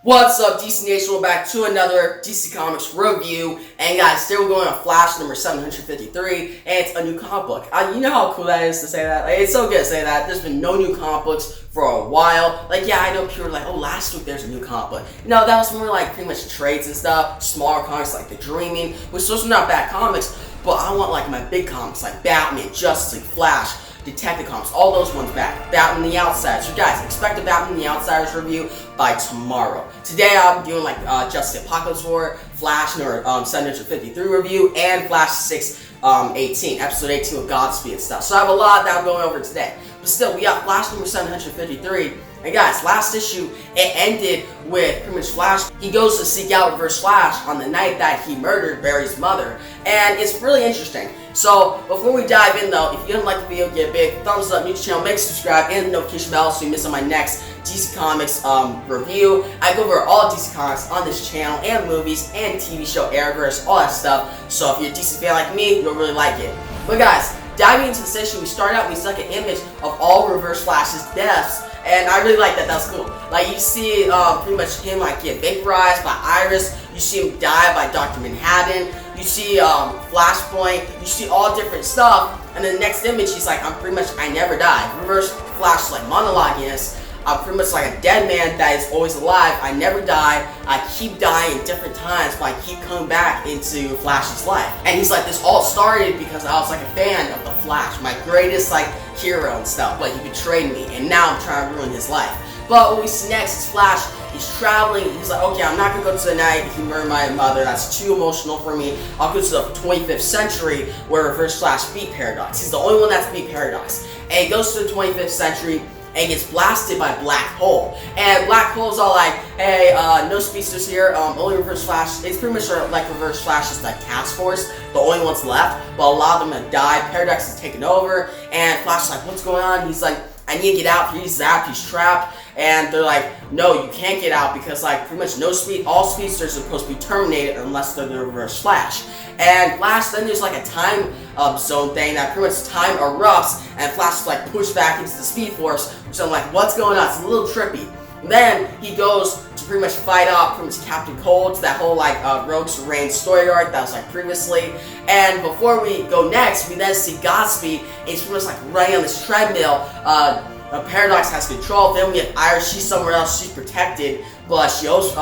What's up, DC Nation? We're back to another DC Comics review, and guys, today we're going on Flash number 753, and it's a new comic book. You know how cool that is to say that? Like, it's so good to say that. There's been no new comic books for a while. Like, yeah, I know people are like, oh, last week there's a new comic book. No, that was more like pretty much trades and stuff, smaller comics like The Dreaming, which those are not bad comics, but I want like my big comics like Batman, Justice League, Flash, Detective Comics, all those ones back. Batman the Outsiders. So guys, expect a Batman the Outsiders review by tomorrow. Today I'm doing like Justice Apocalypse War, Flash number 753 review, and Flash 618, episode 18 with Godspeed and stuff. So I have a lot that I'm going over today. But still, we got Flash number 753. And guys, last issue, it ended with pretty much Flash. He goes to seek out Reverse Flash on the night that he murdered Barry's mother. And it's really interesting. So, before we dive in though, if you didn't like the video, give a big thumbs up, new to the channel, make sure to subscribe, and the notification bell so you miss on my next DC Comics review. I go over all DC Comics on this channel, and movies, and TV show Arrowverse, all that stuff. So if you're a DC fan like me, you'll really like it. But guys, diving into this issue, we start out, we see like an image of all Reverse Flash's deaths. And I really like that. That's cool. Like, you see pretty much him like get vaporized by Iris. You see him die by Dr. Manhattan. You see Flashpoint. You see all different stuff. And then the next image, he's like, I never die. Reverse Flash like monologuing this. I'm pretty much like a dead man that is always alive. I never die. I keep dying different times, but I keep coming back into Flash's life. And he's like, this all started because I was like a fan of the Flash, my greatest like hero and stuff, but he betrayed me, and now I'm trying to ruin his life. But what we see next is Flash. He's traveling. He's like, okay, I'm not gonna go to the night he murdered my mother. That's too emotional for me. I'll go to the 25th century where Reverse Flash beat Paradox. He's the only one that's beat Paradox. And he goes to the 25th century and gets blasted by Black Hole. And Black Hole's all like, hey, no speedsters here, only Reverse Flash. It's pretty much like Reverse Flash's like task force, the only ones left, but a lot of them have died. Paradox has taken over, and Flash is like, what's going on? He's like, I need to get out. He's zapped, he's trapped. And they're like, no, you can't get out because like pretty much all speedsters are supposed to be terminated unless they're the Reverse Flash. And Flash, then there's like a time zone thing that pretty much time erupts, and Flash is like pushed back into the Speed Force, which I'm like, what's going on? It's a little trippy. And then he goes to pretty much fight off pretty much Captain Cold, that whole like Rogues Reign story arc that was like previously. And before we go next, we then see Godspeed, and he's pretty much like running on this treadmill. Paradox has control of him. We have Iris, she's somewhere else, she's protected, but she hopes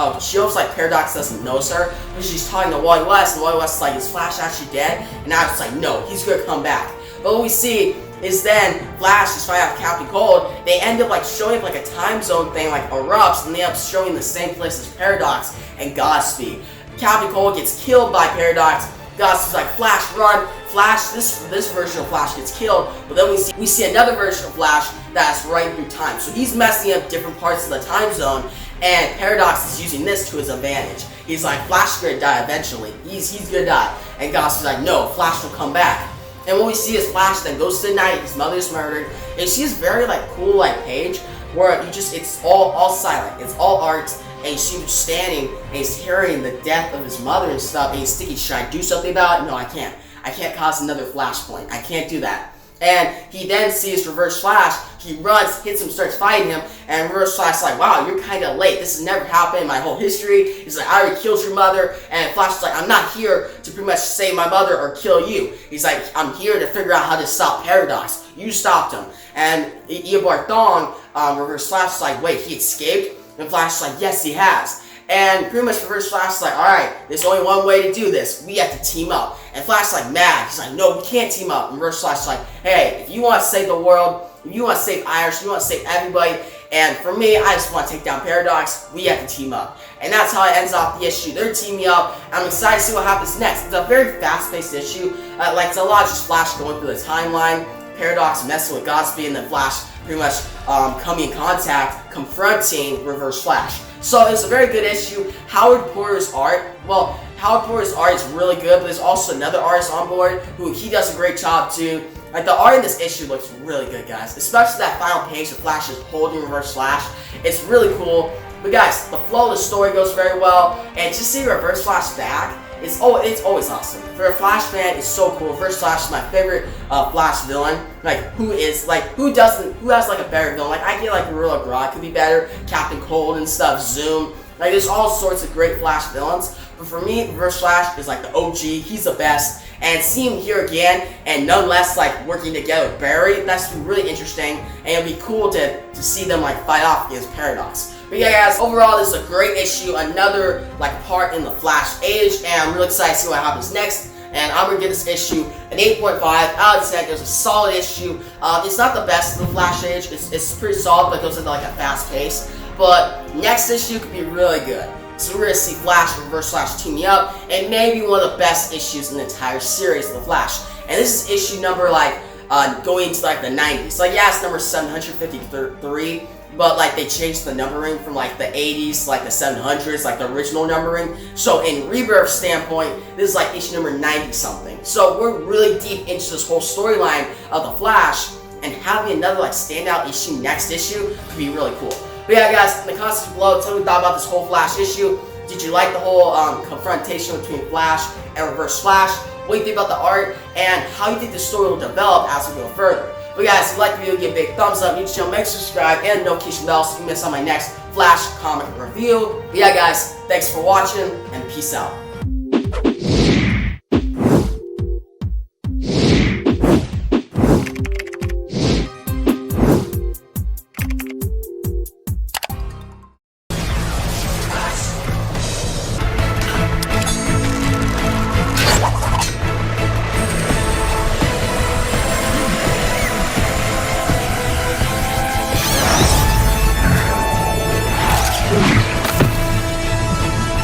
like Paradox doesn't notice her, but she's talking to Wally West, and Wally West is like, is Flash actually dead? And now it's like, no, he's gonna come back. But what we see is then Flash is fighting out Captain Cold. They end up like showing like a time zone thing like erupts, and they end up showing the same place as Paradox and Godspeed. Captain Cold gets killed by Paradox. Godspeed's like, Flash, run! Flash, this version of Flash gets killed, but then we see another version of Flash that's right through time. So he's messing up different parts of the time zone, and Paradox is using this to his advantage. He's like, Flash is gonna die eventually. He's gonna die. And Godspeed's like, no, Flash will come back. And what we see is Flash then goes to the night, his mother's murdered, and she has very like cool like page where it's all silent, it's all art. And she was standing, and he's hearing the death of his mother and stuff, and he's thinking, should I do something about it? No, I can't. I can't cause another Flashpoint. I can't do that. And he then sees Reverse Flash. He runs, hits him, starts fighting him, and Reverse Flash's like, wow, you're kind of late. This has never happened in my whole history. He's like, I already killed your mother. And Flash is like, I'm not here to pretty much save my mother or kill you. He's like, I'm here to figure out how to stop Paradox. You stopped him. And Eobard Thawne, Reverse Flash is like, wait, he escaped? And Flash is like, yes, he has. And pretty much Reverse Flash is like, alright, there's only one way to do this. We have to team up. And Flash is like mad. He's like, no, we can't team up. And Reverse Flash is like, hey, if you want to save the world, if you want to save Iris, you want to save everybody, and for me, I just want to take down Paradox, we have to team up. And that's how it ends off the issue. They're teaming up. I'm excited to see what happens next. It's a very fast-paced issue. Like, it's a lot of just Flash going through the timeline, Paradox messing with Godspeed, and then Flash pretty much coming in contact, confronting Reverse Flash. So it's a very good issue. Howard Porter's art, well, Howard Porter's art is really good, but there's also another artist on board who he does a great job too. Like, the art in this issue looks really good, guys. Especially that final page where Flash is holding Reverse Flash. It's really cool. But guys, the flow of the story goes very well, and just seeing Reverse Flash back, it's always awesome. For a Flash fan, it's so cool. Reverse Flash is my favorite Flash villain. Like, who has like a better villain? Like, I get like Gorilla Grodd could be better, Captain Cold and stuff, Zoom. Like, there's all sorts of great Flash villains, but for me, Reverse Flash is like the OG. He's the best. And seeing him here again, and nonetheless like working together with Barry, that's really interesting, and it'll be cool to see them like fight off against Paradox. But yeah, guys, overall this is a great issue, another like part in the Flash age, and I'm really excited to see what happens next. And I'm gonna give this issue an 8.5 out of 10. It was a solid issue. It's not the best in the Flash age. It's pretty solid, but it goes into like a fast pace. But next issue could be really good. So we're gonna see Flash and Reverse Flash teaming up, and maybe one of the best issues in the entire series of the Flash. And this is issue number like going into like the 90s. Like, yeah, it's number 753, but like they changed the numbering from like the 80s to like the 700s, like the original numbering. So in Rebirth standpoint, this is like issue number 90 something. So we're really deep into this whole storyline of the Flash, and having another like standout issue next issue could be really cool. But yeah, guys, in the comments below, tell me what you thought about this whole Flash issue. Did you like the whole confrontation between Flash and Reverse Flash? What do you think about the art? And how you think the story will develop as we go further? But guys, if you like the video, give a big thumbs up. YouTube channel, make sure to subscribe and notification bell so you miss on my next Flash comic review. But yeah, guys, thanks for watching and peace out.